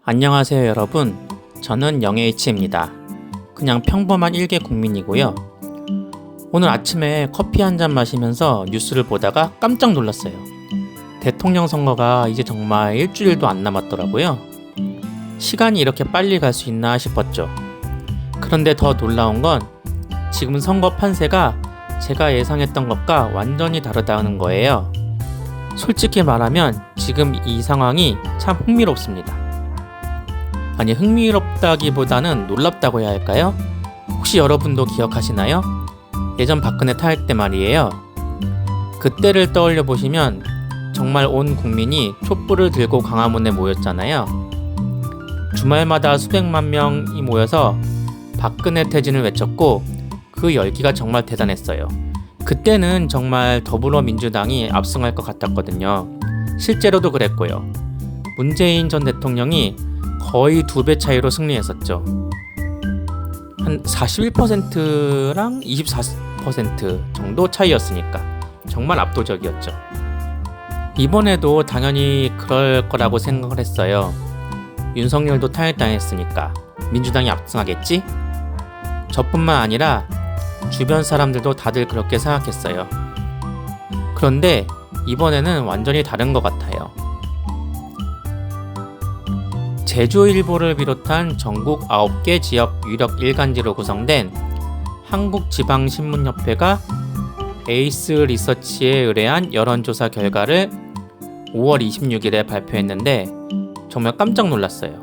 안녕하세요 여러분, 저는 영H입니다. 그냥 평범한 일개 국민이고요. 오늘 아침에 커피 한 잔 마시면서 뉴스를 보다가 깜짝 놀랐어요. 대통령 선거가 이제 정말 일주일도 안 남았더라고요. 시간이 이렇게 빨리 갈 수 있나 싶었죠. 그런데 더 놀라운 건 지금 선거 판세가 제가 예상했던 것과 완전히 다르다는 거예요. 솔직히 말하면 지금 이 상황이 참 흥미롭습니다. 아니, 흥미롭다기보다는 놀랍다고 해야 할까요? 혹시 여러분도 기억하시나요? 예전 박근혜 탄핵 때 말이에요. 그때를 떠올려 보시면 정말 온 국민이 촛불을 들고 광화문에 모였잖아요. 주말마다 수백만 명이 모여서 박근혜 퇴진을 외쳤고 그 열기가 정말 대단했어요. 그때는 정말 더불어민주당이 압승할 것 같았거든요. 실제로도 그랬고요. 문재인 전 대통령이 거의 2배 차이로 승리했었죠. 한 41%랑 24% 정도 차이였으니까 정말 압도적이었죠. 이번에도 당연히 그럴 거라고 생각을 했어요. 윤석열도 탄핵당했으니까 민주당이 압승하겠지? 저뿐만 아니라 주변 사람들도 다들 그렇게 생각했어요. 그런데 이번에는 완전히 다른 것 같아요. 제주일보를 비롯한 전국 9개 지역 유력 일간지로 구성된 한국지방신문협회가 에이스 리서치에 의뢰한 여론조사 결과를 5월 26일에 발표했는데 정말 깜짝 놀랐어요.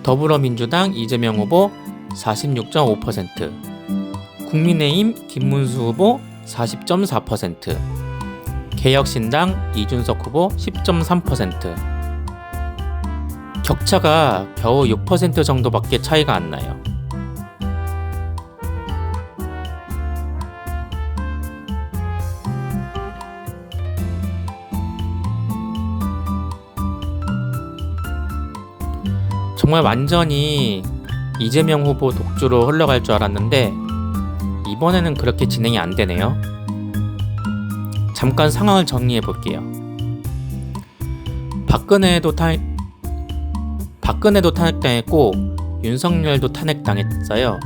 더불어민주당 이재명 후보 46.5%, 국민의힘 김문수 후보 40.4%, 개혁신당 이준석 후보 10.3%, 격차가 겨우 6% 정도밖에 차이가 안 나요. 정말 완전히 이재명 후보 독주로 흘러갈 줄 알았는데 이번에는 그렇게 진행이 안 되네요. 잠깐 상황을 정리해 볼게요. 박근혜도 탄핵당했고 윤석열도 탄핵당했어요.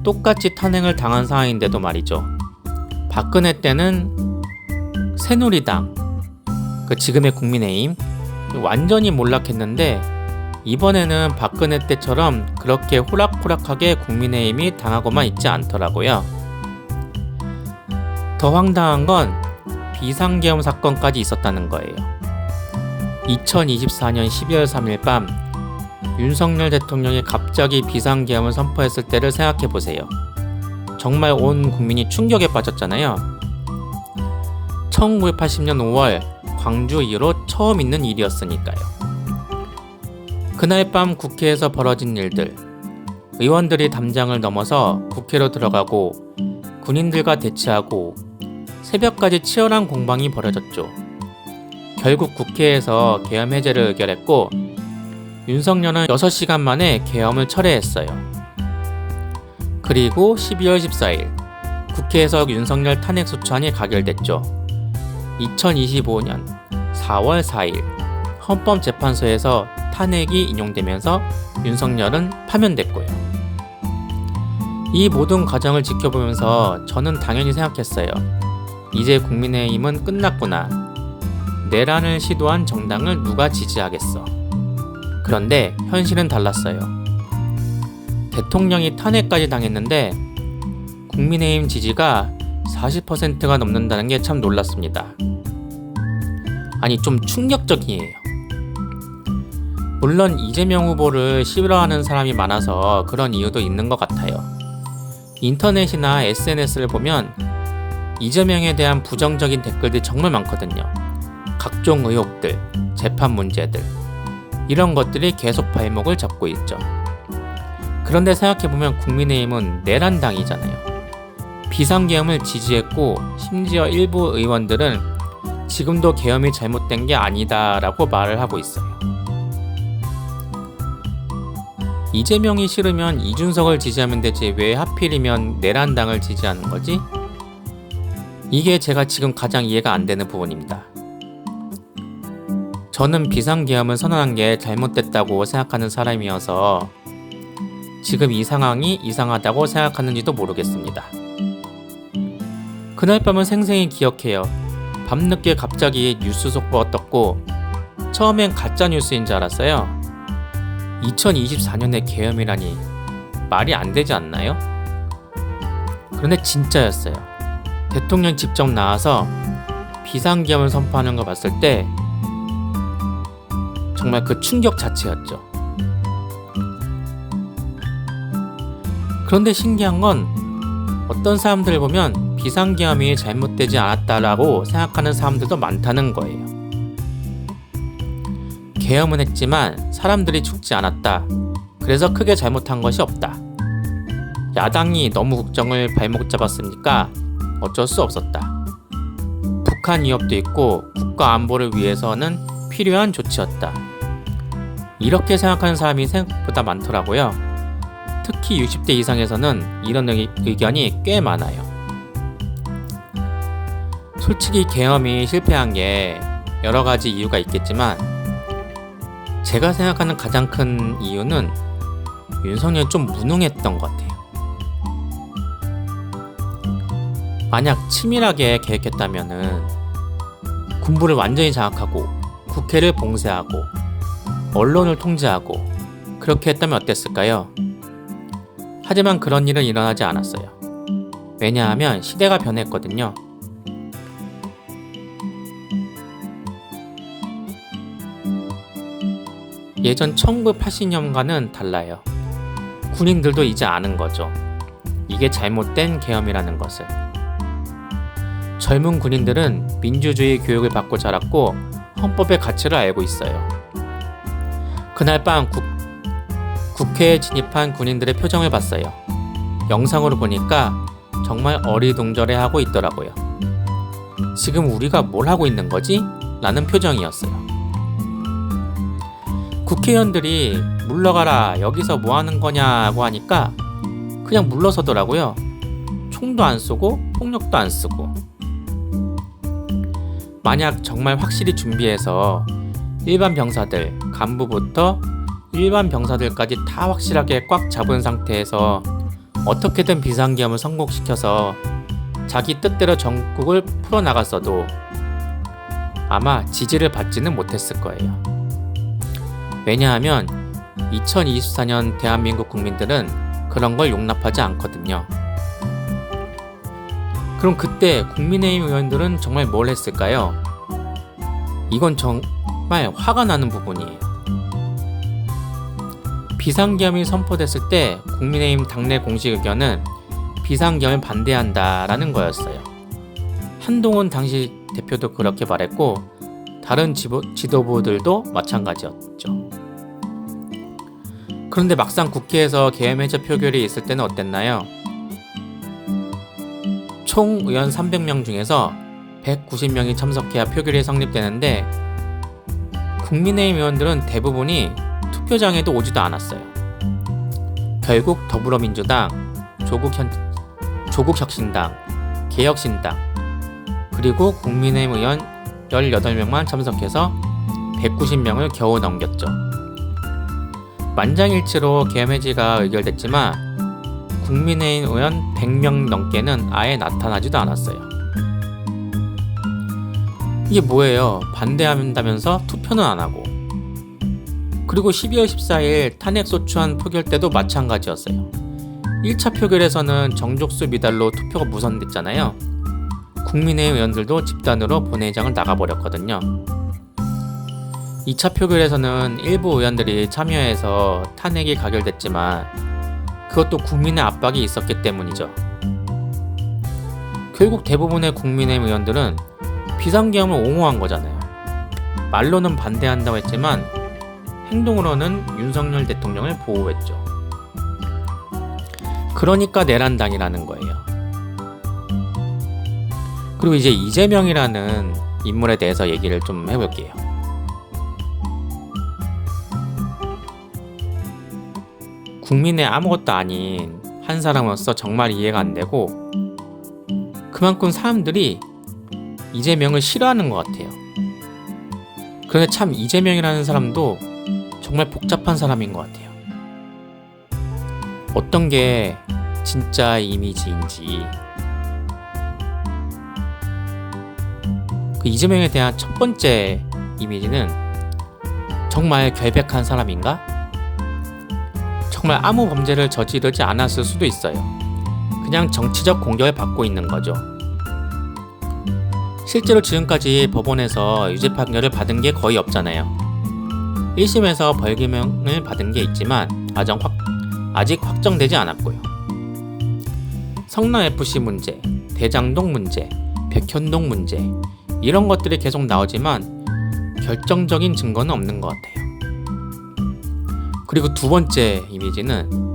똑같이 탄핵을 당한 상황인데도 말이죠. 박근혜 때는 새누리당, 지금의 국민의힘 완전히 몰락했는데 이번에는 박근혜 때처럼 그렇게 호락호락하게 국민의힘이 당하고만 있지 않더라고요. 더 황당한 건 비상계엄 사건까지 있었다는 거예요. 2024년 12월 3일 밤 윤석열 대통령이 갑자기 비상계엄을 선포했을 때를 생각해보세요. 정말 온 국민이 충격에 빠졌잖아요. 1980년 5월 광주 이후로 처음 있는 일이었으니까요. 그날 밤 국회에서 벌어진 일들, 의원들이 담장을 넘어서 국회로 들어가고 군인들과 대치하고 새벽까지 치열한 공방이 벌어졌죠. 결국 국회에서 계엄 해제를 의결했고 윤석열은 6시간 만에 계엄을 철회했어요. 그리고 12월 14일 국회에서 윤석열 탄핵 소추안이 가결됐죠. 2025년 4월 4일 헌법재판소에서 탄핵이 인용되면서 윤석열은 파면됐고요. 이 모든 과정을 지켜보면서 저는 당연히 생각했어요. 이제 국민의힘은 끝났구나. 내란을 시도한 정당을 누가 지지하겠어. 그런데 현실은 달랐어요. 대통령이 탄핵까지 당했는데 국민의힘 지지가 40%가 넘는다는 게 참 놀랐습니다. 아니, 좀 충격적이에요. 물론 이재명 후보를 싫어하는 사람이 많아서 그런 이유도 있는 것 같아요. 인터넷이나 SNS를 보면 이재명에 대한 부정적인 댓글들이 정말 많거든요. 각종 의혹들, 재판 문제들, 이런 것들이 계속 발목을 잡고 있죠. 그런데 생각해보면 국민의힘은 내란당이잖아요. 비상계엄을 지지했고 심지어 일부 의원들은 지금도 계엄이 잘못된 게 아니다라고 말을 하고 있어요. 이재명이 싫으면 이준석을 지지하면 되지 왜 하필이면 내란당을 지지하는 거지? 이게 제가 지금 가장 이해가 안 되는 부분입니다. 저는 비상계엄을 선언한 게 잘못됐다고 생각하는 사람이어서 지금 이 상황이 이상하다고 생각하는지도 모르겠습니다. 그날 밤을 생생히 기억해요. 밤늦게 갑자기 뉴스 속보가 떴고 처음엔 가짜뉴스인 줄 알았어요. 2024년에 계엄이라니 말이 안 되지 않나요? 그런데 진짜였어요. 대통령이 직접 나와서 비상계엄을 선포하는 거 봤을 때 정말 그 충격 자체였죠. 그런데 신기한 건 어떤 사람들을 보면 비상계엄이 잘못되지 않았다라고 생각하는 사람들도 많다는 거예요. 계엄은 했지만 사람들이 죽지 않았다. 그래서 크게 잘못한 것이 없다. 야당이 너무 국정을 발목 잡았으니까 어쩔 수 없었다. 북한 위협도 있고 국가 안보를 위해서는 필요한 조치였다. 이렇게 생각하는 사람이 생각보다 많더라고요. 특히 60대 이상에서는 이런 의견이 꽤 많아요. 솔직히 계엄이 실패한 게 여러 가지 이유가 있겠지만 제가 생각하는 가장 큰 이유는 윤석열이 좀 무능했던 것 같아요. 만약 치밀하게 계획했다면은 군부를 완전히 장악하고 국회를 봉쇄하고 언론을 통제하고 그렇게 했다면 어땠을까요? 하지만 그런 일은 일어나지 않았어요. 왜냐하면 시대가 변했거든요. 예전 1980년과는 달라요. 군인들도 이제 아는 거죠. 이게 잘못된 계엄이라는 것을. 젊은 군인들은 민주주의 교육을 받고 자랐고 헌법의 가치를 알고 있어요. 그날 밤 국회에 진입한 군인들의 표정을 봤어요. 영상으로 보니까 정말 어리둥절해하고 있더라고요. 지금 우리가 뭘 하고 있는 거지? 라는 표정이었어요. 국회의원들이 물러가라, 여기서 뭐 하는 거냐고 하니까 그냥 물러서더라고요. 총도 안 쏘고 폭력도 안 쓰고. 만약 정말 확실히 준비해서 일반 병사들, 간부부터 일반 병사들까지 다 확실하게 꽉 잡은 상태에서 어떻게든 비상계엄을 성공시켜서 자기 뜻대로 전국을 풀어나갔어도 아마 지지를 받지는 못했을 거예요. 왜냐하면 2024년 대한민국 국민들은 그런 걸 용납하지 않거든요. 그럼 그때 국민의힘 의원들은 정말 뭘 했을까요? 이건 정말 화가 나는 부분이에요. 비상계엄이 선포됐을 때 국민의힘 당내 공식 의견은 비상계엄을 반대한다라는 거였어요. 한동훈 당시 대표도 그렇게 말했고 다른 지도부들도 마찬가지였죠. 그런데 막상 국회에서 계엄 해제 표결이 있을 때는 어땠나요? 총 의원 300명 중에서 190명이 참석해야 표결이 성립되는데 국민의힘 의원들은 대부분이 투표장에도 오지도 않았어요. 결국 더불어민주당, 조국혁신당, 개혁신당, 그리고 국민의힘 의원 18명만 참석해서 190명을 겨우 넘겼죠. 만장일치로 계엄 해지가 의결됐지만 국민의힘 의원 100명 넘게는 아예 나타나지도 않았어요. 이게 뭐예요? 반대한다면서 투표는 안 하고. 그리고 12월 14일 탄핵소추안 표결 때도 마찬가지였어요. 1차 표결에서는 정족수 미달로 투표가 무산됐잖아요. 국민의힘 의원들도 집단으로 본회의장을 나가버렸거든요. 2차 표결에서는 일부 의원들이 참여해서 탄핵이 가결됐지만 그것도 국민의 압박이 있었기 때문이죠. 결국 대부분의 국민의힘 의원들은 비상계엄을 옹호한 거잖아요. 말로는 반대한다고 했지만 행동으로는 윤석열 대통령을 보호했죠. 그러니까 내란당이라는 거예요. 그리고 이제 이재명이라는 인물에 대해서 얘기를 좀 해볼게요. 국민의 아무것도 아닌 한 사람으로서 정말 이해가 안 되고 그만큼 사람들이 이재명을 싫어하는 것 같아요. 그런데 참 이재명이라는 사람도 정말 복잡한 사람인 것 같아요. 어떤 게 진짜 이미지인지, 그 이재명에 대한 첫 번째 이미지는 정말 결백한 사람인가? 정말 아무 범죄를 저지르지 않았을 수도 있어요. 그냥 정치적 공격을 받고 있는 거죠. 실제로 지금까지 법원에서 유죄 판결을 받은 게 거의 없잖아요. 1심에서 벌금형을 받은 게 있지만 아직 확정되지 않았고요. 성남FC 문제, 대장동 문제, 백현동 문제, 이런 것들이 계속 나오지만 결정적인 증거는 없는 것 같아요. 그리고 두 번째 이미지는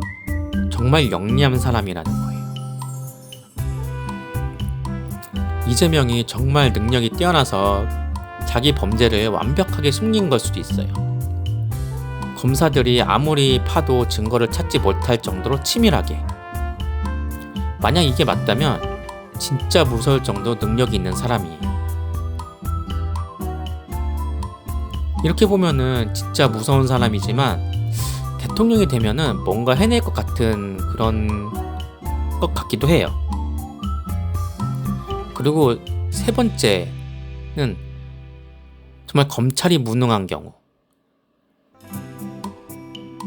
정말 영리한 사람이라는 거예요. 이재명이 정말 능력이 뛰어나서 자기 범죄를 완벽하게 숨긴 걸 수도 있어요. 검사들이 아무리 파도 증거를 찾지 못할 정도로 치밀하게. 만약 이게 맞다면 진짜 무서울 정도 능력이 있는 사람이에요. 이렇게 보면은 진짜 무서운 사람이지만 대통령이 되면은 뭔가 해낼 것 같은 그런 것 같기도 해요. 그리고 세 번째는 정말 검찰이 무능한 경우.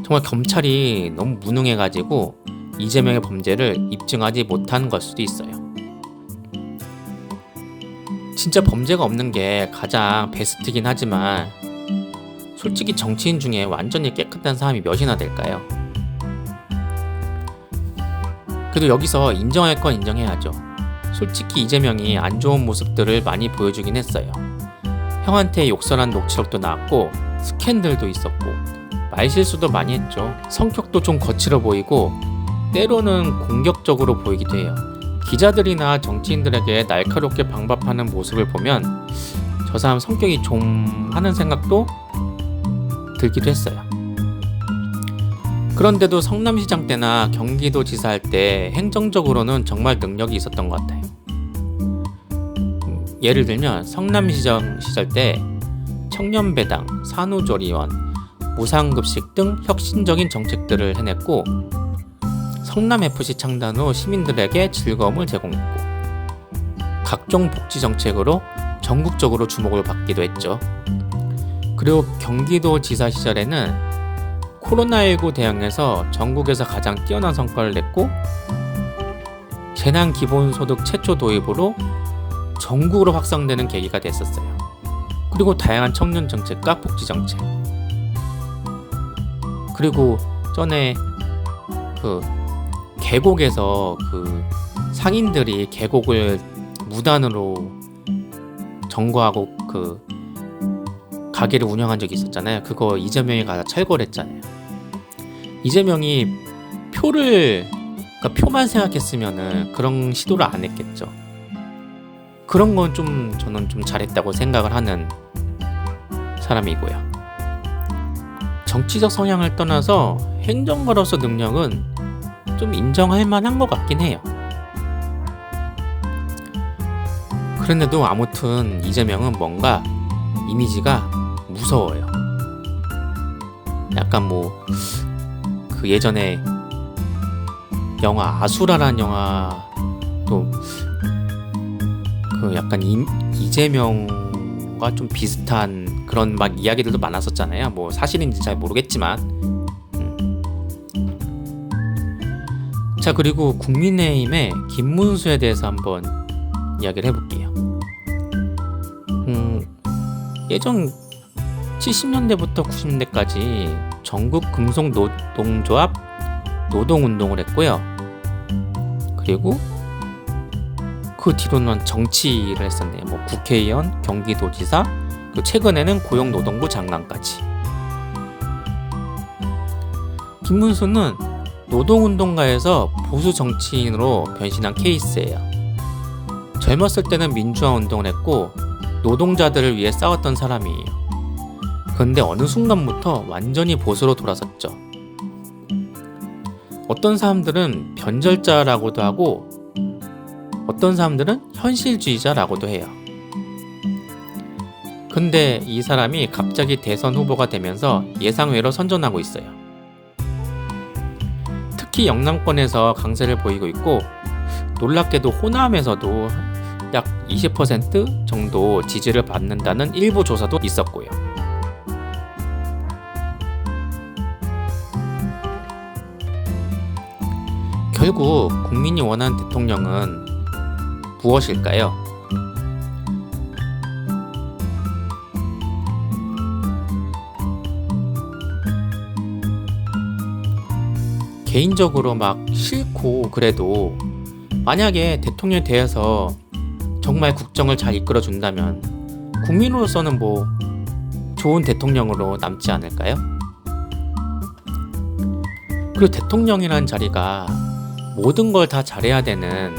정말 검찰이 너무 무능해가지고 이재명의 범죄를 입증하지 못한 걸 수도 있어요. 진짜 범죄가 없는 게 가장 베스트긴 하지만 솔직히 정치인 중에 완전히 깨끗한 사람이 몇이나 될까요? 그래도 여기서 인정할 건 인정해야죠. 솔직히 이재명이 안 좋은 모습들을 많이 보여주긴 했어요. 형한테 욕설한 녹취록도 나왔고 스캔들도 있었고 말실수도 많이 했죠. 성격도 좀 거칠어 보이고 때로는 공격적으로 보이기도 해요. 기자들이나 정치인들에게 날카롭게 방법하는 모습을 보면 저 사람 성격이 좀 하는 생각도 들기도 했어요. 그런데도 성남시장 때나 경기도지사 할 때 행정적으로는 정말 능력이 있었던 것 같아요. 예를 들면 성남시장 시절 때 청년배당, 산후조리원, 무상급식 등 혁신적인 정책들을 해냈고 성남FC 창단 후 시민들에게 즐거움을 제공했고 각종 복지 정책으로 전국적으로 주목을 받기도 했죠. 그리고 경기도지사 시절에는 코로나19 대응에서 전국에서 가장 뛰어난 성과를 냈고 재난기본소득 최초 도입으로 전국으로 확산되는 계기가 됐었어요. 그리고 다양한 청년 정책과 복지 정책. 그리고 전에 그 계곡에서 그 상인들이 계곡을 무단으로 점거하고 그 가게를 운영한 적이 있었잖아요. 그거 이재명이 가서 철거를 했잖아요. 이재명이 그러니까 표만 생각했으면은 그런 시도를 안 했겠죠. 그런 건 좀 저는 좀 잘했다고 생각을 하는 사람이고요. 정치적 성향을 떠나서 행정가로서 능력은 좀 인정할 만한 것 같긴 해요. 그런데도 아무튼 이재명은 뭔가 이미지가 무서워요. 약간 그 예전에 영화 아수라라는 영화도 그 약간 이재명과 좀 비슷한 그런 막 이야기들도 많았었잖아요. 뭐 사실인지 잘 모르겠지만. 자, 그리고 국민의힘의 김문수에 대해서 한번 이야기를 해볼게요. 예전 70년대부터 90년대까지 전국 금속 노동조합 노동운동을 했고요. 그리고 그 뒤로는 정치를 했었네요. 국회의원, 경기도지사, 그리고 최근에는 고용노동부 장관까지. 김문수는 노동운동가에서 보수 정치인으로 변신한 케이스예요. 젊었을 때는 민주화 운동을 했고 노동자들을 위해 싸웠던 사람이에요. 그런데 어느 순간부터 완전히 보수로 돌아섰죠. 어떤 사람들은 변절자라고도 하고 어떤 사람들은 현실주의자라고도 해요. 근데 이 사람이 갑자기 대선 후보가 되면서 예상외로 선전하고 있어요. 특히 영남권에서 강세를 보이고 있고, 놀랍게도 호남에서도 약 20% 정도 지지를 받는다는 일부 조사도 있었고요. 결국 국민이 원하는 대통령은 무엇일까요? 개인적으로 막 싫고 그래도 만약에 대통령에 대해서 정말 국정을 잘 이끌어 준다면 국민으로서는 뭐 좋은 대통령으로 남지 않을까요? 그리고 대통령이라는 자리가 모든 걸 다 잘해야 되는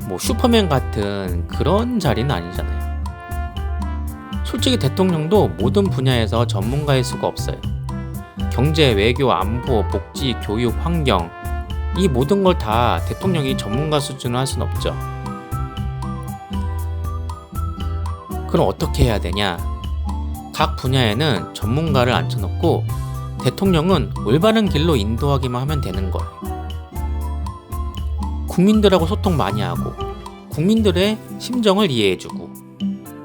뭐 슈퍼맨 같은 그런 자리는 아니잖아요. 솔직히 대통령도 모든 분야에서 전문가일 수가 없어요. 경제, 외교, 안보, 복지, 교육, 환경, 이 모든 걸 다 대통령이 전문가 수준으로 할 수는 없죠. 그럼 어떻게 해야 되냐? 각 분야에는 전문가를 앉혀놓고 대통령은 올바른 길로 인도하기만 하면 되는 거예요. 국민들하고 소통 많이 하고 국민들의 심정을 이해해주고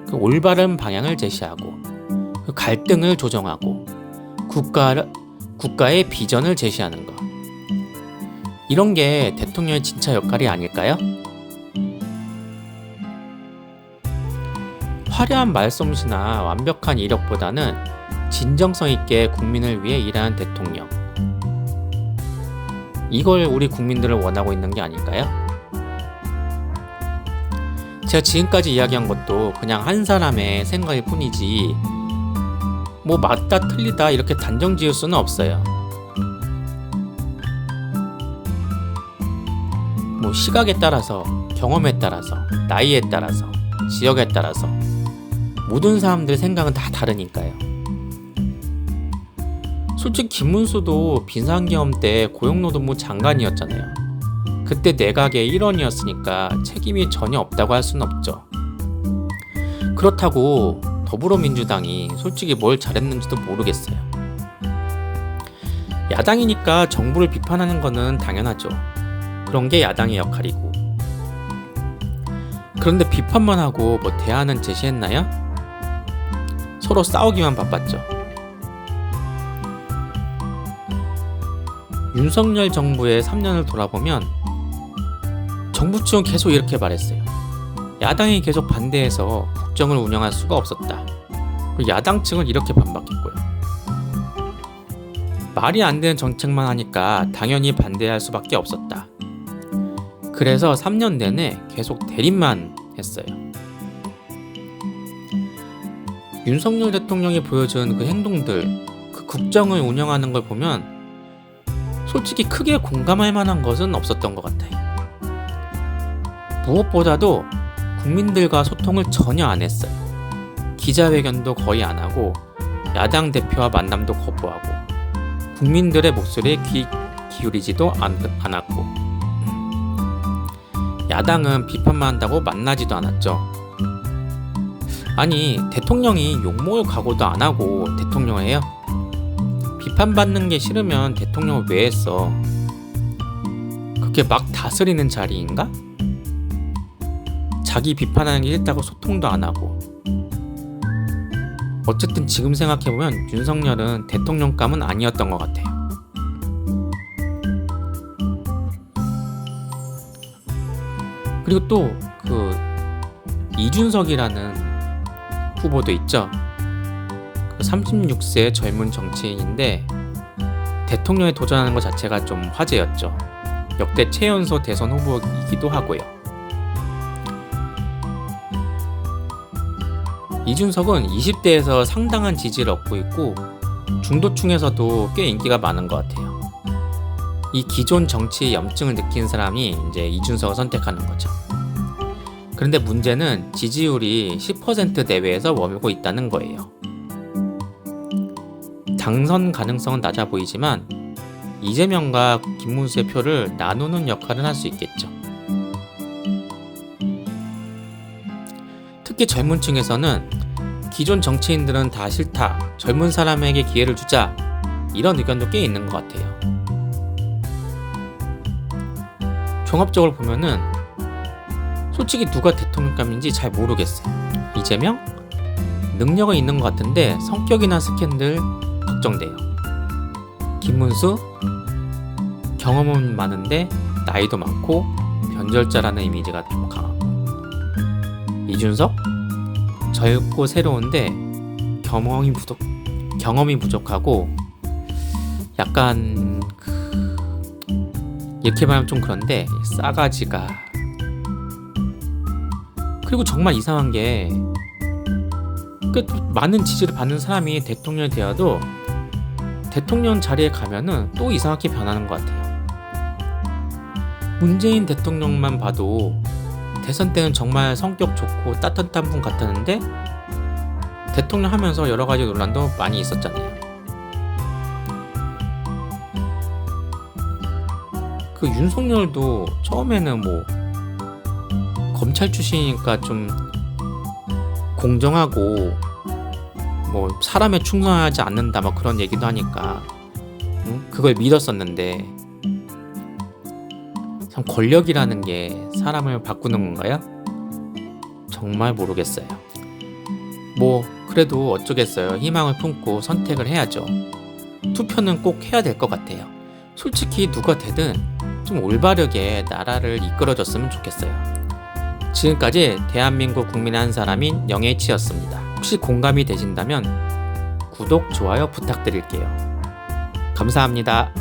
그 올바른 방향을 제시하고 그 갈등을 조정하고 국가의 비전을 제시하는 것. 이런 게 대통령의 진짜 역할이 아닐까요? 화려한 말솜씨나 완벽한 이력보다는 진정성 있게 국민을 위해 일하는 대통령. 이걸 우리 국민들을 원하고 있는 게 아닐까요? 제가 지금까지 이야기한 것도 그냥 한 사람의 생각일 뿐이지 뭐 맞다 틀리다 이렇게 단정 지을 수는 없어요. 뭐 시각에 따라서, 경험에 따라서, 나이에 따라서, 지역에 따라서 모든 사람들의 생각은 다 다르니까요. 솔직히 김문수도 비상계엄 때 고용노동부 장관이었잖아요. 그때 내각의 일원이었으니까 책임이 전혀 없다고 할 수는 없죠. 그렇다고 더불어민주당이 솔직히 뭘 잘했는지도 모르겠어요. 야당이니까 정부를 비판하는 거는 당연하죠. 그런 게 야당의 역할이고. 그런데 비판만 하고 뭐 대안은 제시했나요? 서로 싸우기만 바빴죠. 윤석열 정부의 3년을 돌아보면 정부 측은 계속 이렇게 말했어요. 야당이 계속 반대해서 국정을 운영할 수가 없었다. 야당 측은 이렇게 반박했고요. 말이 안 되는 정책만 하니까 당연히 반대할 수밖에 없었다. 그래서 3년 내내 계속 대립만 했어요. 윤석열 대통령이 보여준 그 행동들, 그 국정을 운영하는 걸 보면 솔직히 크게 공감할 만한 것은 없었던 것 같아요. 무엇보다도 국민들과 소통을 전혀 안 했어요. 기자회견도 거의 안 하고 야당 대표와 만남도 거부하고 국민들의 목소리에 귀 기울이지도 않았고 야당은 비판만 한다고 만나지도 않았죠. 아니 대통령이 욕먹을 각오도 안 하고 대통령을 해요? 비판받는 게 싫으면 대통령을 왜 했어? 그게 막 다스리는 자리인가? 자기 비판하는 게 싫다고 소통도 안 하고. 어쨌든 지금 생각해보면 윤석열은 대통령감은 아니었던 것 같아요. 그리고 또 그 이준석이라는 후보도 있죠. 그 36세 젊은 정치인인데 대통령에 도전하는 것 자체가 좀 화제였죠. 역대 최연소 대선 후보이기도 하고요. 이준석은 20대에서 상당한 지지를 얻고 있고 중도층에서도 꽤 인기가 많은 것 같아요. 이 기존 정치의 염증을 느낀 사람이 이제 이준석을 선택하는 거죠. 그런데 문제는 지지율이 10% 내외에서 머물고 있다는 거예요. 당선 가능성은 낮아 보이지만 이재명과 김문수의 표를 나누는 역할은 할 수 있겠죠. 특히 젊은 층에서는 기존 정치인들은 다 싫다, 젊은 사람에게 기회를 주자, 이런 의견도 꽤 있는 것 같아요. 종합적으로 보면은 솔직히 누가 대통령감인지 잘 모르겠어요. 이재명? 능력은 있는 것 같은데 성격이나 스캔들 걱정돼요. 김문수? 경험은 많은데 나이도 많고 변절자라는 이미지가 좀 강하고, 이준석? 젊고 새로운데 경험이 부족하고 약간 이렇게 말하면 좀 그런데 싸가지가. 그리고 정말 이상한 게 많은 지지를 받는 사람이 대통령이 되어도 대통령 자리에 가면은 또 이상하게 변하는 것 같아요. 문재인 대통령만 봐도 대선 때는 정말 성격 좋고 따뜻한 분 같았는데 대통령 하면서 여러 가지 논란도 많이 있었잖아요. 그 윤석열도 처음에는 뭐 검찰 출신이니까 좀 공정하고 뭐 사람에 충성하지 않는다 막 그런 얘기도 하니까 그걸 믿었었는데, 참 권력이라는 게 사람을 바꾸는 건가요? 정말 모르겠어요. 뭐 그래도 어쩌겠어요. 희망을 품고 선택을 해야죠. 투표는 꼭 해야 될 것 같아요. 솔직히 누가 되든 좀 올바르게 나라를 이끌어줬으면 좋겠어요. 지금까지 대한민국 국민의 한 사람인 영H였습니다. 혹시 공감이 되신다면 구독, 좋아요 부탁드릴게요. 감사합니다.